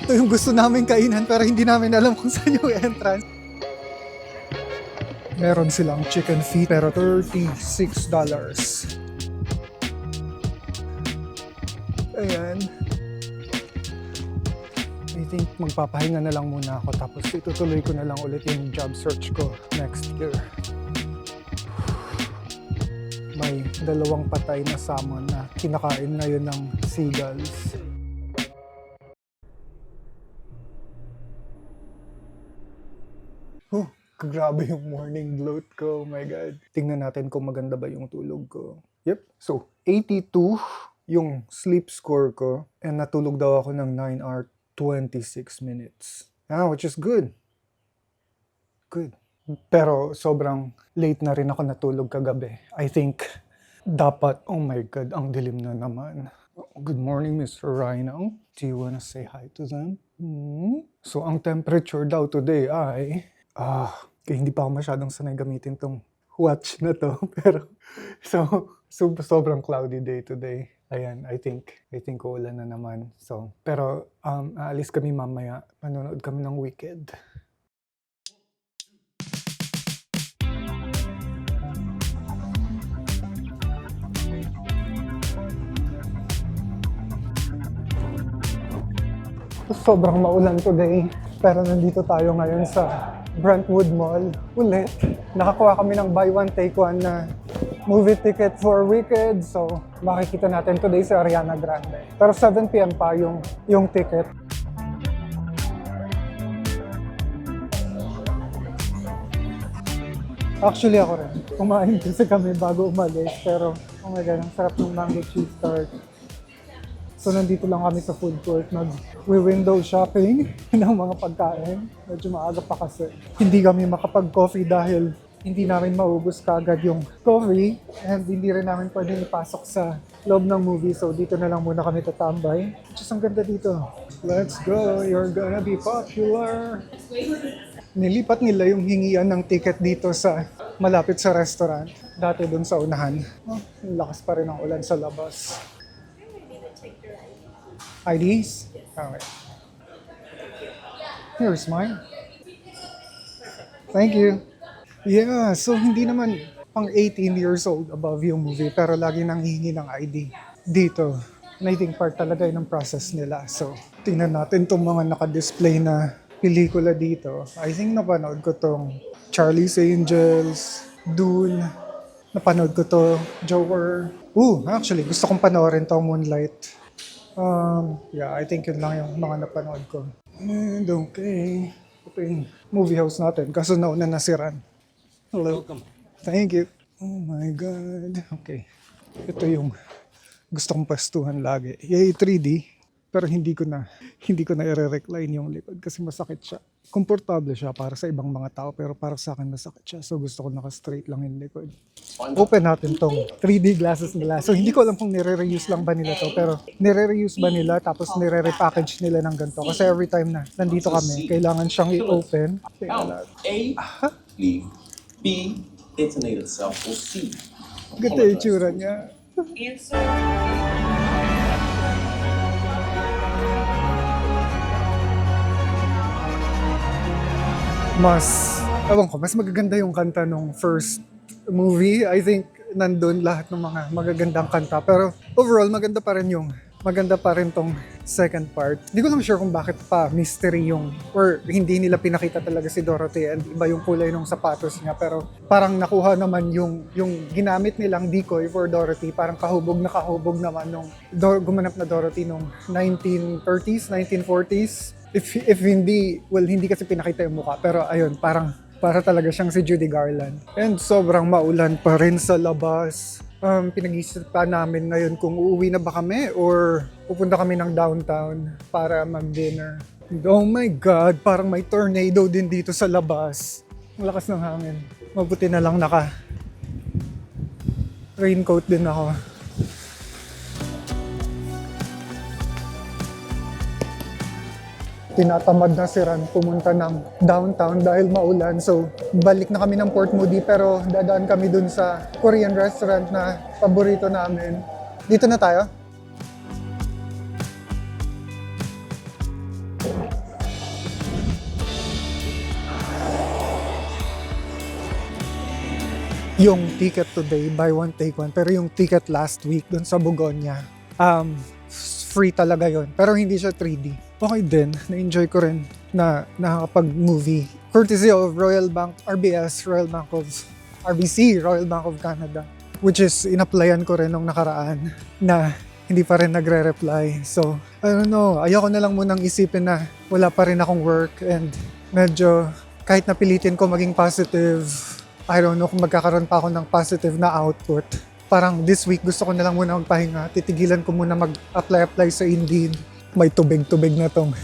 Ito yung gusto namin kainan pero hindi namin alam kung saan yung entrance. Meron silang chicken feet pero $36. Ayan. I think magpapahinga na lang muna ako tapos itutuloy ko na lang ulit yung job search ko next year. May 2 patay na salmon na kinakain ngayon ng seagulls. Grabe yung morning bloat ko. Oh my God. Tingnan natin kung maganda ba yung tulog ko. Yep. So, 82 yung sleep score ko. And natulog daw ako ng 9 hour 26 minutes. Which is good. Good. Pero sobrang late na rin ako natulog kagabi. I think dapat, oh my God, ang dilim na naman. Good morning, Mr. Rhino. Do you wanna say hi to them? So, ang temperature daw today ay... kaya hindi pa ako masyadong sanay gamitin tong watch na to. Pero, sobrang cloudy day today. Ayan, I think uulan na naman. So, pero, aalis kami mamaya. Manonood kami ng Wicked. Sobrang maulan today. Pero nandito tayo ngayon sa Brentwood Mall ulit. Nakakuha kami ng buy one take one na movie ticket for Wicked. So makikita natin today si Ariana Grande. Pero 7 PM pa yung ticket. Actually ako rin. Kumain kasi kami bago umalis. Pero oh my God, ang sarap ng mango cheese tart. So nandito lang kami sa food court, nag-window shopping ng mga pagkain. Medyo maaga pa kasi. Hindi kami makapag-coffee dahil hindi namin maubos kaagad yung coffee and hindi rin namin pwedeng ipasok sa loob ng movie. So dito na lang muna kami tatambay. Just ang ganda dito. Let's go, you're gonna be popular. Nilipat nila yung hingian ng ticket dito sa malapit sa restaurant. Dati dun sa unahan. Lakas pa rin ang ulan sa labas. IDs? Okay. Here's mine. Thank you. Yeah, so hindi naman pang 18 years old above yung movie pero lagi nang hihingi ng ID dito. And I think part talaga yun ng process nila. So, tingnan natin itong mga naka-display na pelikula dito. I think napanood ko tong Charlie's Angels, Dune, napanood ko to, Joker. Actually, gusto kong panoorin to, Moonlight. Yeah, I think yun lang yung mga napanood ko. And okay. Ito yung movie house natin. Kaso nauna nasiran. Hello. Welcome. Thank you. Oh my God. Okay. Ito yung gusto kong pastuhan lagi. Yay, 3D. Pero hindi ko na i-recline yung likod kasi masakit siya. Komportable siya para sa ibang mga tao pero para sa akin masakit siya. So gusto ko naka-straight lang yung likod. Open natin tong 3D glasses nila. So hindi ko alam kung nire-reuse lang ba nila to pero nire-reuse ba nila tapos nire-repackage nila ng ganito. Kasi every time na nandito kami, kailangan siyang i-open. A, leave. B, detonate itself. Or C, Ganda yung itsura niya. Answer. Mas magaganda yung kanta nung first movie. I think nandun lahat ng mga magagandang kanta. Pero overall, maganda pa rin tong second part. Hindi ko lang sure kung bakit pa mystery or hindi nila pinakita talaga si Dorothy and iba yung kulay ng sapatos niya. Pero parang nakuha naman yung ginamit nilang decoy for Dorothy. Parang kahubog naman nung gumanap na Dorothy nung 1930s, 1940s. If hindi kasi pinakita yung mukha. Pero ayun, para talaga siyang si Judy Garland. And sobrang maulan pa rin sa labas. Pinag-iisip pa namin ngayon kung uuwi na ba kami or pupunta kami ng downtown para mag-dinner. And oh my God, parang may tornado din dito sa labas. Ang lakas ng hangin. Mabuti na lang raincoat din ako. Tinatamad na si Ran pumunta ng downtown dahil maulan. So, balik na kami ng Port Moody pero dadaan kami dun sa Korean restaurant na paborito namin. Dito na tayo? yung ticket today, buy one, take one. Pero yung ticket last week dun sa Bugonia, free talaga yon. Pero hindi siya 3D. Okay din, na-enjoy ko rin na nakakapag-movie. Courtesy of Royal Bank, RBS, Royal Bank of, RBC, Royal Bank of Canada. Which is, in-applyan ko rin nung nakaraan na hindi pa rin nagre-reply. So, I don't know, ayoko na lang munang isipin na wala pa rin akong work and medyo kahit napilitin ko maging positive, I don't know kung magkakaroon pa ako ng positive na output. Parang this week gusto ko na lang muna magpahinga. Titigilan ko muna mag-apply sa Indeed. May tubig-tubig na tong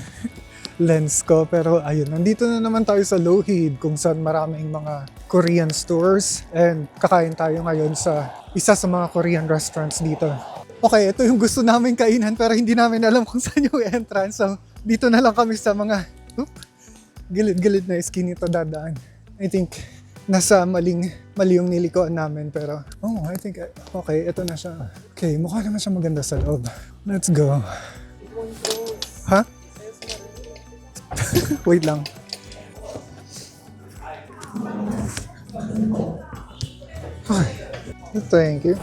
lens ko. Pero ayun, nandito na naman tayo sa Lohid kung saan maraming mga Korean stores. And kakain tayo ngayon sa isa sa mga Korean restaurants dito. Okay, ito yung gusto namin kainan pero hindi namin alam kung saan yung entrance. So dito na lang kami sa mga gilid-gilid na skin ito dadaan. I think nasa mali yung nilikoan namin pero I think okay, ito na siya. Okay, mukha naman siya maganda sa loob. Let's go. Ha? Wait lang. Okay. Thank you.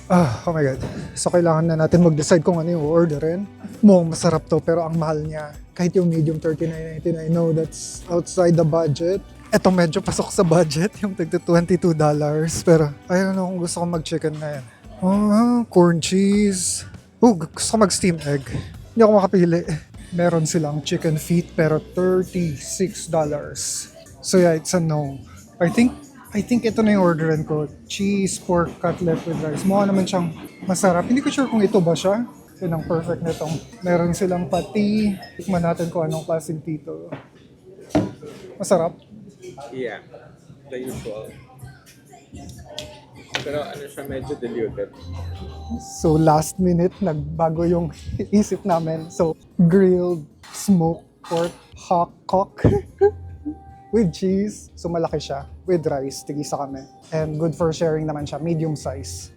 Oh my God. So kailangan na natin mag-decide kung ano yung orderin. Mukhang masarap to pero ang mahal niya. Kahit yung medium $39.99, no, that's outside the budget. Eto medyo pasok sa budget, yung tigto $22. Pero I don't know kung gusto ko mag-chicken na yan. Corn cheese. Gusto ko mag-steam egg. Hindi ako makapili. Meron silang chicken feet pero $36. So yeah, it's a no. I think ito na yung orderan ko. Cheese pork cutlet with rice. Mukha naman siyang masarap. Hindi ko sure kung ito ba siya. Yun ang perfect nitong. Meron silang pati. Tikman natin kung anong klaseng tito. Masarap. Yeah, the usual. Pero ano siya, medyo diluted. So last minute, nagbago yung isip namin. So grilled smoked pork hot cock with cheese. So malaki siya. With rice, tigisa kami. And good for sharing naman siya, medium size.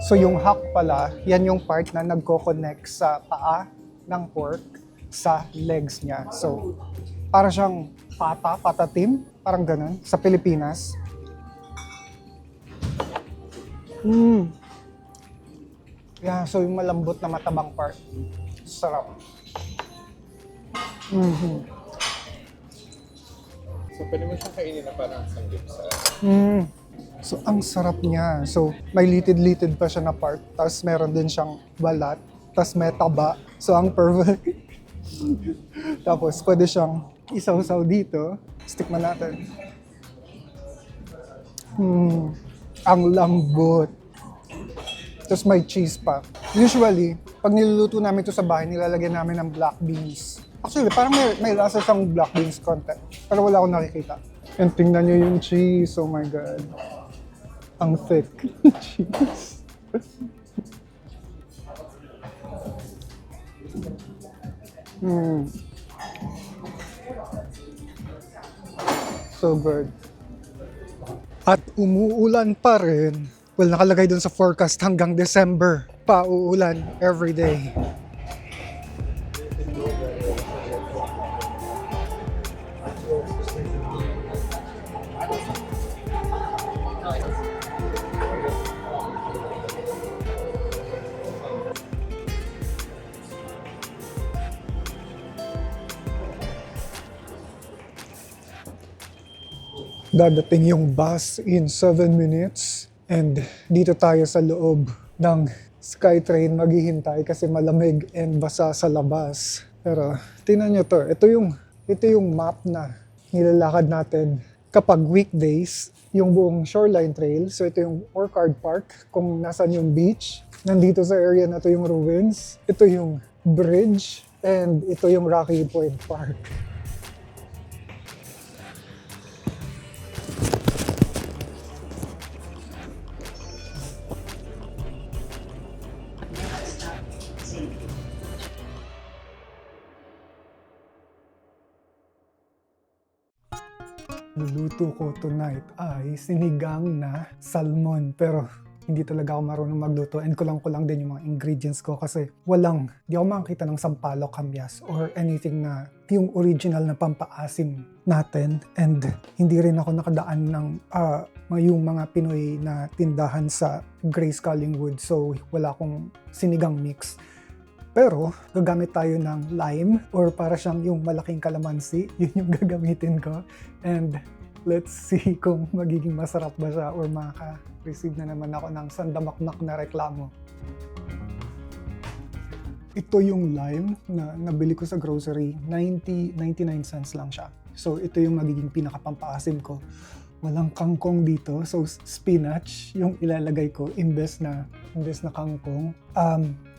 So yung hock pala, yan yung part na nagko-connect sa paa ng pork sa legs niya. So para siyang patatim, parang ganun, sa Pilipinas. Yeah, so yung malambot na matabang part. Sarap. So pwede mo siyang kainin na parang sanggip sa... So ang sarap niya. So may litid-litid pa siya na part. Tapos meron din siyang balat. Tapos may taba. So ang perfect. Tapos pwede siyang isaw-saw dito. Stickman natin. Ang lambot. Tapos may cheese pa. Usually, pag niluluto namin ito sa bahay, nilalagyan namin ng black beans. Actually, parang may lasa siyang black beans content. Pero wala akong nakikita. And tingnan nyo yung cheese. Oh my God. Ang thick. Cheese. So good. At umuulan pa rin. Well, nakalagay dun sa forecast hanggang December. Pauulan every day. Dadating yung bus in 7 minutes and dito tayo sa loob ng SkyTrain maghihintay kasi malamig and basa sa labas. Pero tingnan nyo to, ito yung map na nilalakad natin kapag weekdays, yung buong shoreline trail. So ito yung Orchard Park kung nasan yung beach. Nandito sa area na to yung ruins. Ito yung bridge and ito yung Rocky Point Park. Luluto ko tonight ay sinigang na salmon. Pero hindi talaga ako marunong magluto and kulang-kulang din yung mga ingredients ko kasi di ako makakita ng sampalok, kamyas or anything na yung original na pampaasim natin, and hindi rin ako nakadaan ng yung mga Pinoy na tindahan sa Grace Collingwood, so wala akong sinigang mix. Pero gagamit tayo ng lime or para siyang yung malaking kalamansi, yun yung gagamitin ko, and let's see kung magiging masarap ba siya or makaka-receive na naman ako ng sandamakmak na reklamo. Ito yung lime na nabili ko sa grocery, 99 cents lang siya. So ito yung magiging pinakapampaasim ko. Walang kangkong dito, so spinach yung ilalagay ko imbes na kangkong.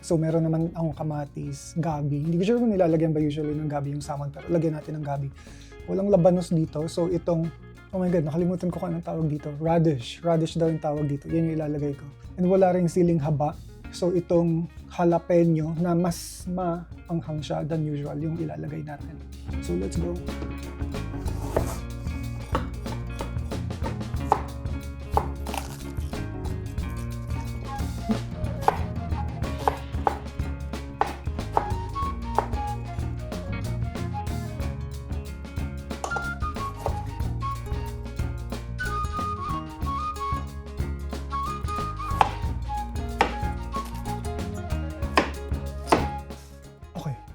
So meron naman akong kamatis, gabi. Hindi ko sure kung nilalagyan ba usually ng gabi yung salmon, pero lagyan natin ng gabi. Walang labanos dito, so itong, oh my god, nakalimutan ko kung anong tawag dito. Radish daw yung tawag dito, yan yung ilalagay ko. And wala ring siling haba, so itong jalapeno na mas maanghang siya than usual yung ilalagay natin. So let's go.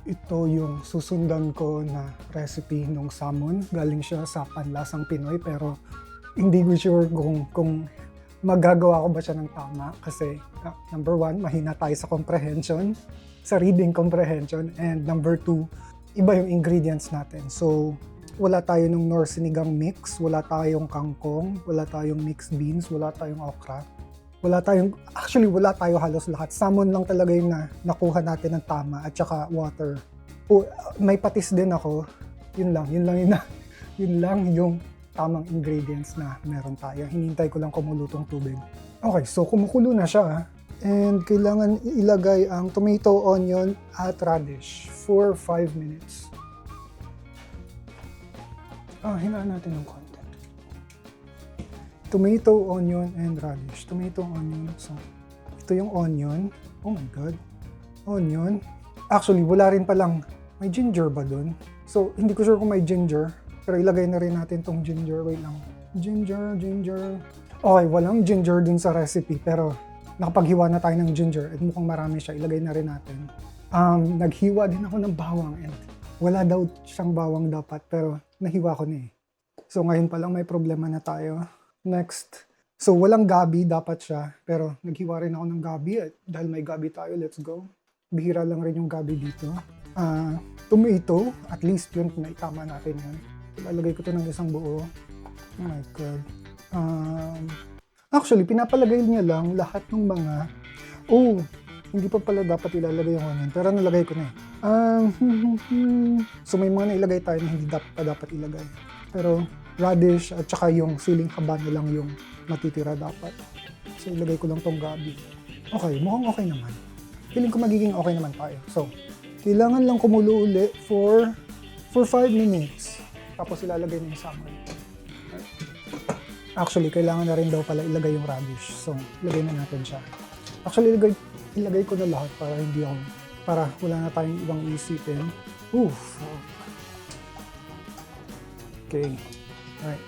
Ito yung susundan ko na recipe ng salmon. Galing siya sa Panlasang Pinoy, pero hindi ko sure kung magagawa ko ba siya ng tama kasi number 1, mahina tayo sa comprehension, sa reading comprehension, and number 2, iba yung ingredients natin. So wala tayo ng nor sinigang mix, wala tayong kangkong, wala tayong mixed beans, wala tayong okra. Wala tayo halos lahat. Salmon lang talaga yung nakuha natin ng tama at saka water. May patis din ako. Yun lang yung tamang ingredients na meron tayo. Hinintay ko lang kumulutong tubig. Okay, so kumukulo na siya. And kailangan ilagay ang tomato, onion at radish for 5 minutes. Hinaan natin ng konti. Tomato, onion, and radish. Tomato, onion. So, ito yung onion. Oh my god. Onion. Actually, wala rin palang. May ginger ba dun? So, hindi ko sure kung may ginger. Pero ilagay na rin natin tong ginger. Wait lang. Ginger. Okay, walang ginger dun sa recipe. Pero, nakapaghiwa na tayo ng ginger. At mukhang marami siya. Ilagay na rin natin. Naghiwa din ako ng bawang. And wala daw siyang bawang dapat. Pero, nahiwa ko na eh. So, ngayon pa lang may problema na tayo. Next. So, walang gabi dapat siya. Pero, naghiwa rin ako ng gabi. At dahil may gabi tayo, let's go. Bihira lang rin yung gabi dito. Tomato. At least yun, naitama natin yun. Ilalagay ko to ng isang buo. Oh my God. Actually, pinapalagay niya lang lahat ng mga... hindi pa pala dapat ilalagay yung onion. Pero nalagay ko na eh. So, may mga nailagay tayo na hindi pa dapat ilagay. Pero, radish at saka yung siling haba na lang yung matitira dapat. So, ilagay ko lang tong gabi. Okay, mukhang okay naman. Feeling ko magiging okay naman tayo. So, kailangan lang kumulo uli for 5 minutes. Tapos ilalagay na yung salmon. Actually, kailangan na rin daw pala ilagay yung radish. So, ilagay na natin siya. Actually, ilagay ko na lahat para wala na tayong ibang isipin. Okay. Alright.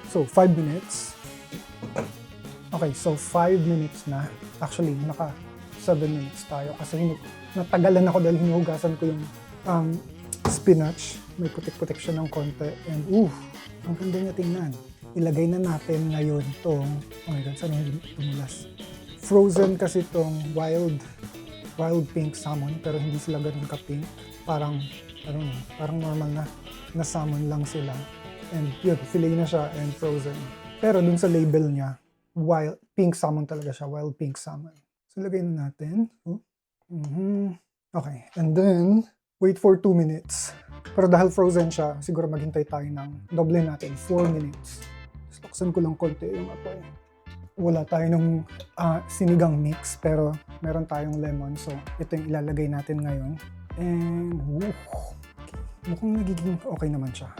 So, 5 minutes. Okay, so 5 minutes na. Actually, naka 7 minutes tayo kasi natagalan ako dahil hinuhugasan ko yung spinach. May putik-putik siya ng konti. And ang ganda niya tingnan. Ilagay na natin ngayon tong, oh my God, saan yung tumulas? Frozen kasi tong wild pink salmon, pero hindi sila ganun ka-pink. Parang normal na salmon lang sila. And yun, fillet na siya and frozen. Pero dun sa label niya, wild pink salmon talaga siya, wild pink salmon. So, lagay na natin. Okay, and then, wait for 2 minutes. Pero dahil frozen siya, siguro maghintay tayo ng doble natin, 4 minutes. Taksan ko lang konti yung apoy. Wala tayo ng sinigang mix, pero meron tayong lemon. So, ito yung ilalagay natin ngayon. And, mukhang nagiging okay naman siya.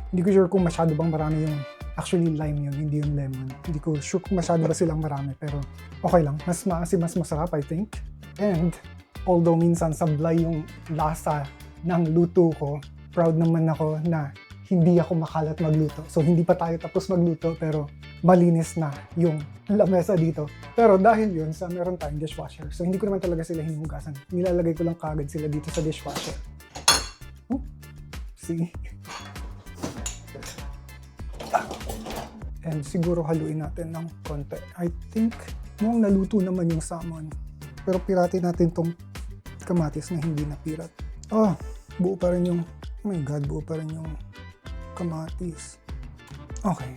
Hindi ko sure kung masyado bang marami yung Actually, lime yun, hindi yung lemon. Hindi ko sure kung masyado ba silang marami, pero okay lang. Mas maasim, mas masarap, I think. And although minsan sablay yung lasa ng luto ko, proud naman ako na hindi ako makalat magluto. So hindi pa tayo tapos magluto, pero malinis na yung lamesa dito. Pero dahil yun, meron tayong dishwasher. So hindi ko naman talaga sila hinuhugasan. Nilalagay ko lang kagad sila dito sa dishwasher. See? And siguro haluin natin ng konti. I think mukhang naluto naman yung salmon. Pero piratin natin tong kamatis na hindi napirat. Buo pa rin yung, oh my god, buo pa rin yung kamatis. Okay.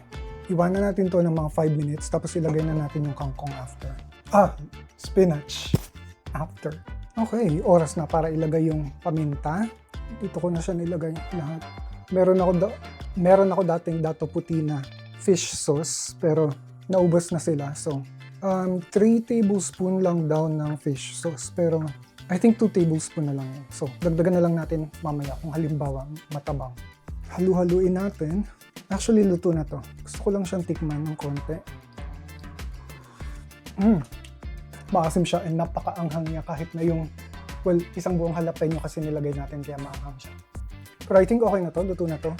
Iwanan natin to ng mga 5 minutes tapos ilagay na natin yung kangkong after. Spinach. After. Okay, oras na para ilagay yung paminta. Dito ko na siya nilagay lahat. Meron ako dating dato puti na fish sauce pero naubos na sila. So, 3 tablespoon lang daw ng fish sauce pero I think 2 tablespoon na lang. So, dagdagan na lang natin mamaya kung halimbawa matabang. Halu-haluin natin. Actually, luto na to. Gusto ko lang siyang tikman ng konti. Maasim siya and napakaanghang niya kahit na yung, isang buong jalapeno kasi nilagay natin kaya maanghang siya. Pero I think okay na to, luto na to.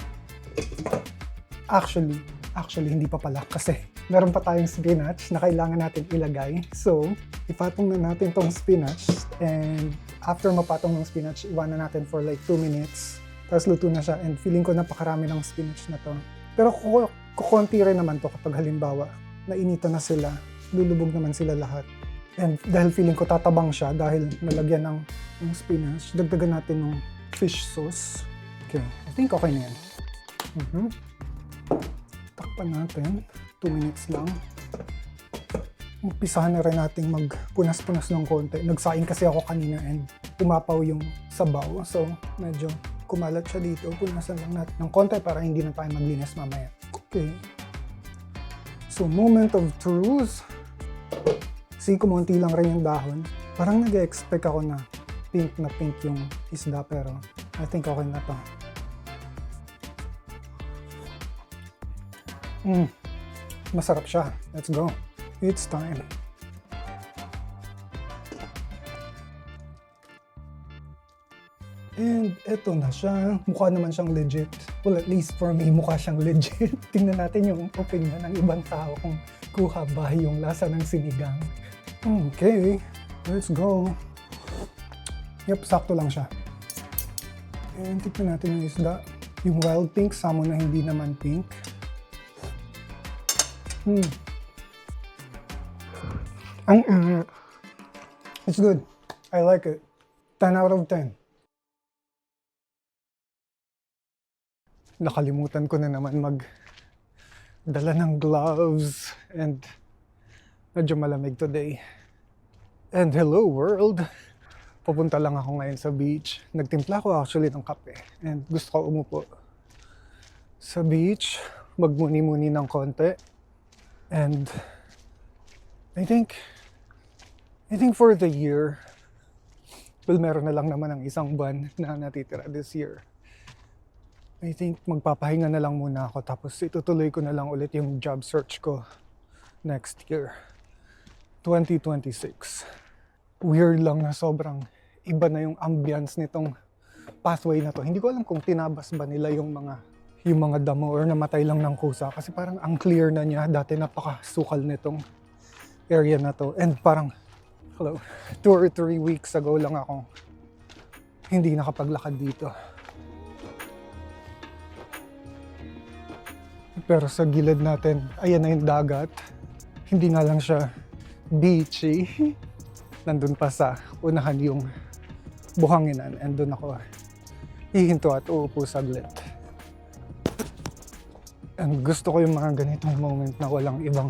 Actually, hindi pa pala kasi meron pa tayong spinach na kailangan natin ilagay. So, ipatong na natin tong spinach and after mapatong ng spinach, iwanan natin for like 2 minutes. Tapos luto na siya and feeling ko napakarami ng spinach na to. Pero kukunti rin naman to kapag halimbawa nainita na sila, lulubog naman sila lahat. And dahil feeling ko tatabang siya dahil nalagyan ng spinach, dagdagan natin ng fish sauce. Okay, I think okay na yan. Takpan natin, 2 minutes lang. Umpisahan na rin natin magpunas-punas ng konti. Nagsaing kasi ako kanina and umapaw yung sabaw. So, medyo kumalat siya dito. Punasan lang natin ng konti para hindi na tayo maglinis mamaya. Okay. So, moment of truth. See, kumunti lang rin yung dahon. Parang nag-expect ako na pink yung isda pero I think okay na to. Masarap siya. Let's go. It's time. And eto na siya. Mukha naman siyang legit. Well, at least for me, mukha siyang legit. Tingnan natin yung opinion ng ibang tao kung kuha ba yung lasa ng sinigang. Okay. Let's go. Yep, sakto lang siya. And tignan natin yung isda. Yung wild pink, salmon na hindi naman pink. It's good. I like it. 10 out of 10. Nakalimutan ko na naman magdala ng gloves and medyo malamig today. And hello world! Pupunta lang ako ngayon sa beach. Nagtimpla ko actually ng kape and gusto ko umupo sa beach, magmuni-muni ng konti. And I think for the year, meron na lang naman ang isang buwan na natitira this year. I think magpapahinga na lang muna ako tapos itutuloy ko na lang ulit yung job search ko next year, 2026. Weird lang na sobrang iba na yung ambience nitong pathway na to. Hindi ko alam kung tinabas ba nila yung mga damo or namatay lang ng kusa kasi parang ang clear na niya. Dati napakasukal nitong area na to and parang 2 or 3 weeks ago lang ako hindi nakapaglakad dito. Pero sa gilid natin, ayan na yung dagat. Hindi nga lang siya beachy. Nandun pa sa unahan yung buhanginan and doon ako hihinto at uupo saglit. And gusto ko yung mga ganitong moment na walang ibang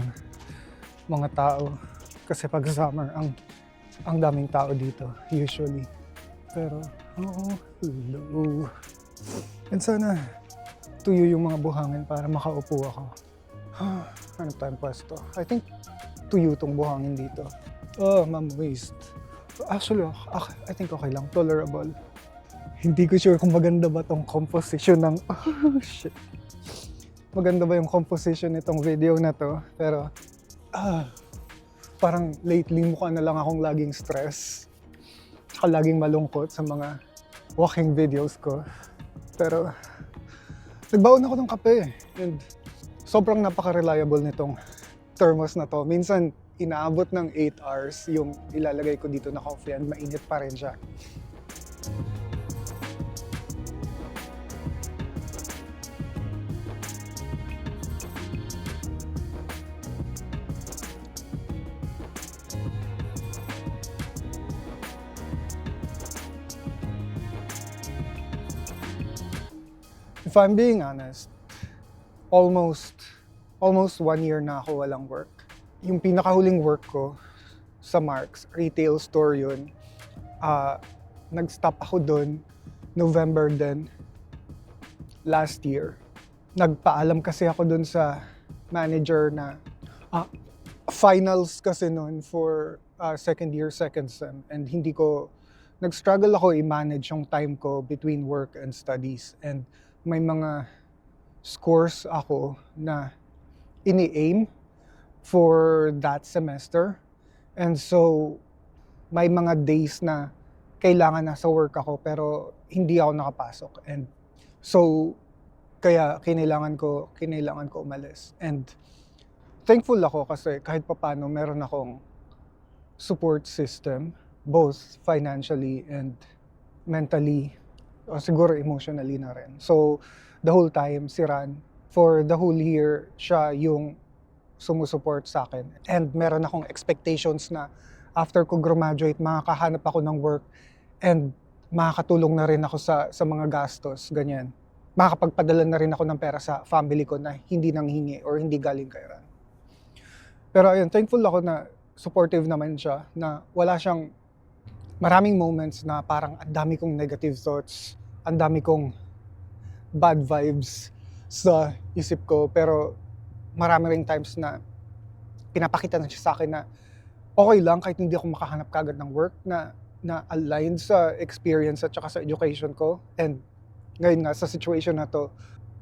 mga tao. Kasi pag summer, ang daming tao dito, usually. Pero, hello. And sana, tuyo yung mga buhangin para makaupo ako. Ano tayong pwesto? I think, tuyo tong buhangin dito. Moist. Actually, I think okay lang. Tolerable. Hindi ko sure kung maganda ba tong composition ng... shit. maganda ba yung composition nitong video na to. Pero, parang lately mukha na lang akong laging stress. Tsaka laging malungkot sa mga walking videos ko. Pero, nagbaon ako ng kape. And sobrang napaka-reliable nitong thermos na to. Minsan, inaabot ng 8 hours yung ilalagay ko dito na coffee and mainit pa rin siya. If I'm being honest, almost 1 year na ako walang work. Yung pinakahuling work ko sa Marks, retail store yun. Nag-stop ako doon November din, last year. Nagpaalam kasi ako doon sa manager na finals kasi noon for second year, second sem. And nag-struggle ako i-manage yung time ko between work and studies. And may mga scores ako na ini-aim for that semester. And so, may mga days na kailangan nasa work ako pero hindi ako nakapasok. And so, kaya kinailangan ko umalis. And thankful ako kasi kahit papano meron akong support system, both financially and mentally, o siguro emotionally na rin. So, the whole time, si Ran, for the whole year, siya yung sumusupport sa akin. And meron akong expectations na after ko graduate, makakahanap ako ng work and makakatulong na rin ako sa mga gastos, ganyan. Makakapagpadala na rin ako ng pera sa family ko na hindi nanghingi or hindi galing kay Ran. Pero ayun, thankful ako na supportive naman siya, na wala siyang maraming moments na parang ang dami kong negative thoughts, ang dami kong bad vibes sa isip ko, pero marami ring times na pinapakita na siya sa akin na okay lang kahit hindi ako makahanap kagad ng work na aligned sa experience at saka sa education ko. And ngayon nga sa situation na to,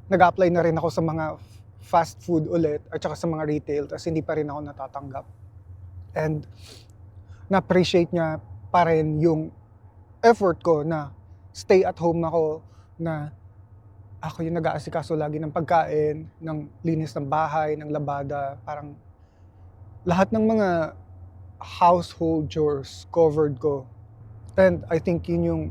nag-apply na rin ako sa mga fast food ulit at saka sa mga retail, tapos hindi pa rin ako natatanggap. And na-appreciate niya pa rin yung effort ko na stay at home ako, na ako yung nag-aasikaso lagi ng pagkain, ng linis ng bahay, ng labada, parang lahat ng mga household chores covered ko. And I think yun yung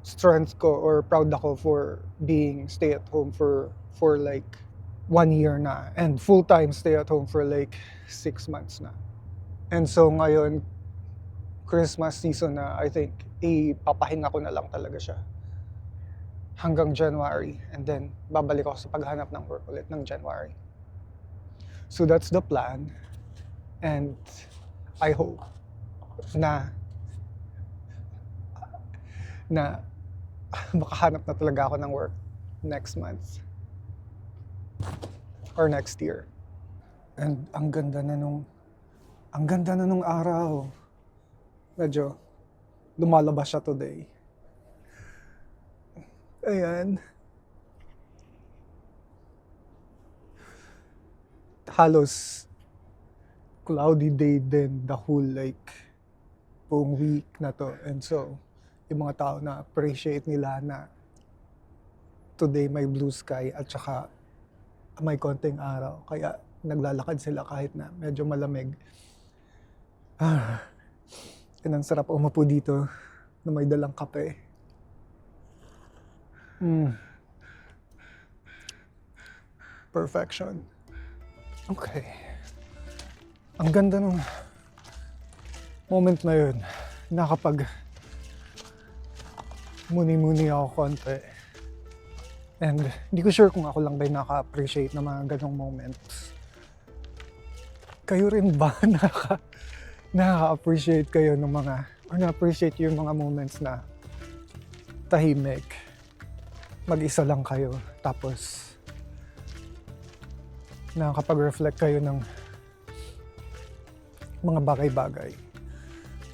strength ko, or proud ako for being stay at home for like 1 year na, and full-time stay at home for like 6 months na. And so ngayon, Christmas season na, I think ipapahinga ko na lang talaga siya hanggang January, and then babalik ako sa paghanap ng work ulit ng January. So that's the plan, and I hope na makahanap na talaga ako ng work next month or next year. And ang ganda na nung araw. Medyo lumalabas siya today. Ayan. Halos cloudy day din the whole buong week na to. And so, yung mga tao na appreciate nila na today may blue sky at saka may konting araw. Kaya naglalakad sila kahit na medyo malamig. And ang sarap umupo dito na may dalang kape. Perfection. Okay. Ang ganda nung moment na yun. Nakapag muni-muni ako konti. And hindi ko sure kung ako lang ba yung naka-appreciate ng mga ganong moments. Kayo rin ba nakaka-appreciate kayo ng mga, or na-appreciate yung mga moments na tahimik, mag-isa lang kayo, tapos nakakapag-reflect kayo ng mga bagay-bagay,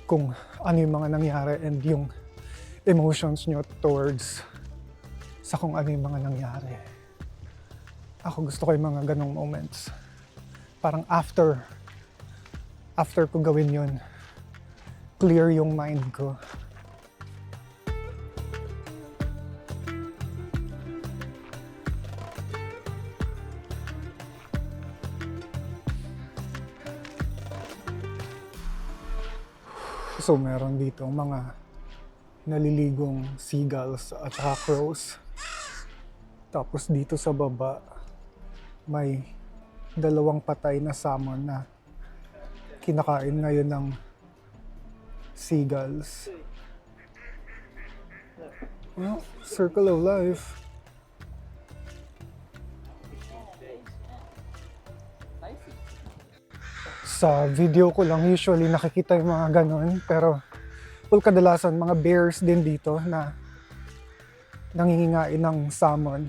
kung ano yung mga nangyari and yung emotions nyo towards sa kung ano yung mga nangyari. Ako gusto ko yung mga ganong moments. Parang after ko gawin yun, clear yung mind ko. So meron dito mga naliligong seagulls at saka crows. Tapos dito sa baba, may 2 patay na salmon na kinakain ngayon ng seagulls. Well, circle of life. Sa video ko lang usually nakikita yung mga ganon, pero kadalasan mga bears din dito na nangingingain ng salmon.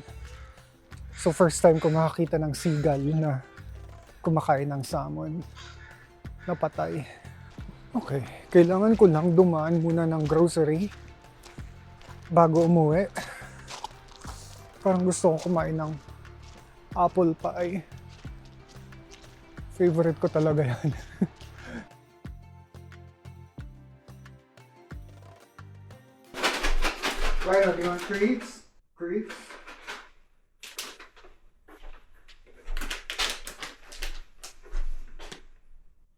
So first time ko makakita ng seagull na kumakain ng salmon. Napatay. Okay, kailangan ko lang dumaan muna ng grocery bago umuwi. Parang gusto ko kumain ng apple pie. Favorite ko talaga yan. Ryan, do you want treats? Treats?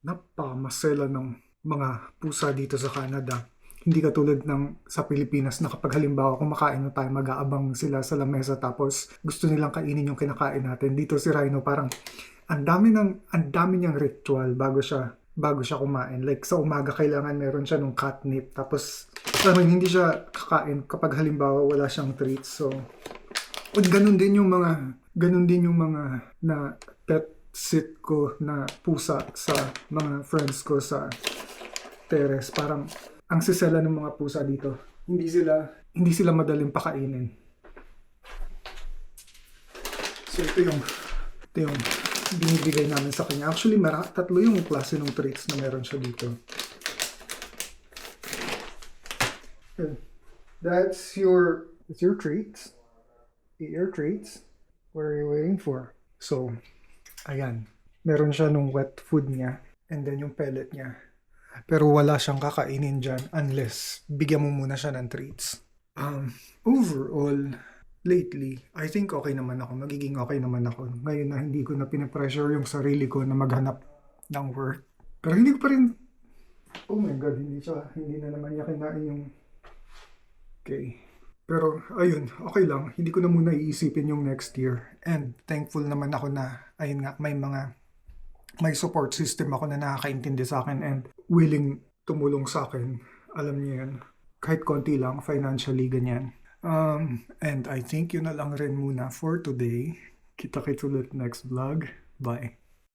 Napamasela ng mga pusa dito sa Canada. Hindi katulad ng sa Pilipinas na kapag halimbawa kumakain na tayo, mag-aabang sila sa lamesa tapos gusto nilang kainin yung kinakain natin. Dito si Rhino parang ang dami niyang ritual bago siya kumain. Like sa umaga kailangan meron siya ng catnip tapos hindi siya kakain kapag halimbawa wala siyang treats. So ganun din yung mga na pet sit ko na pusa sa mga friends ko sa terrace. Parang ang sisela ng mga pusa dito. Hindi sila madaling pakainin. So ito yung binibigay namin sa kanya. Actually, 3 yung klase ng treats na meron siya dito. That's your treats. Eat your treats. What are you waiting for? So, ayan. Meron siya nung wet food niya and then yung pellet niya. Pero wala siyang kakainin dyan unless bigyan mo muna siya ng treats. Overall, lately, I think okay naman ako. Magiging okay naman ako. Ngayon na hindi ko na pinapressure yung sarili ko na maghanap ng work. Pero hindi ko pa rin... Oh my God, hindi na naman niya kinain yung... Okay. Pero ayun, okay lang. Hindi ko na muna iisipin yung next year. And thankful naman ako na, ayun nga, may support system ako na nakakaintindi sa akin and willing tumulong sa akin. Alam niyo yan. Kahit konti lang, financially, ganyan. And I think yun na lang rin muna for today. Kita-kits ulit next vlog. Bye.